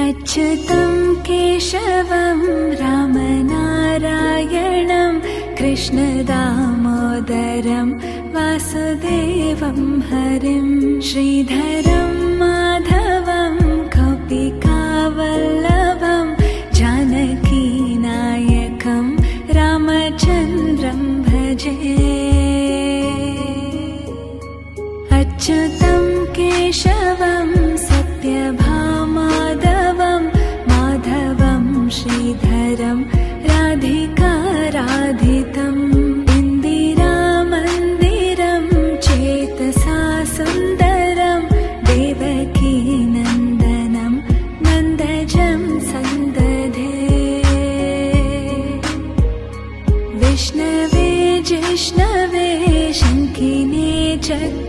अच्युतं केशवं रामनारायणं कृष्णदामोदरं वासुदेवं हरिं श्रीधरं माधवं गोपिकावल्लभं जानकीनायकं रामचन्द्रं भजे। अच्युतं केशवं सत्यभामाधवं माधवं श्रीधरं राधिकाराधितम् इन्दिरामन्दिरं चेतसा सुन्दरं देवकीनन्दनं नन्दजं सन्दधे। विष्णवे जिष्णवे शङ्खिने चक्रे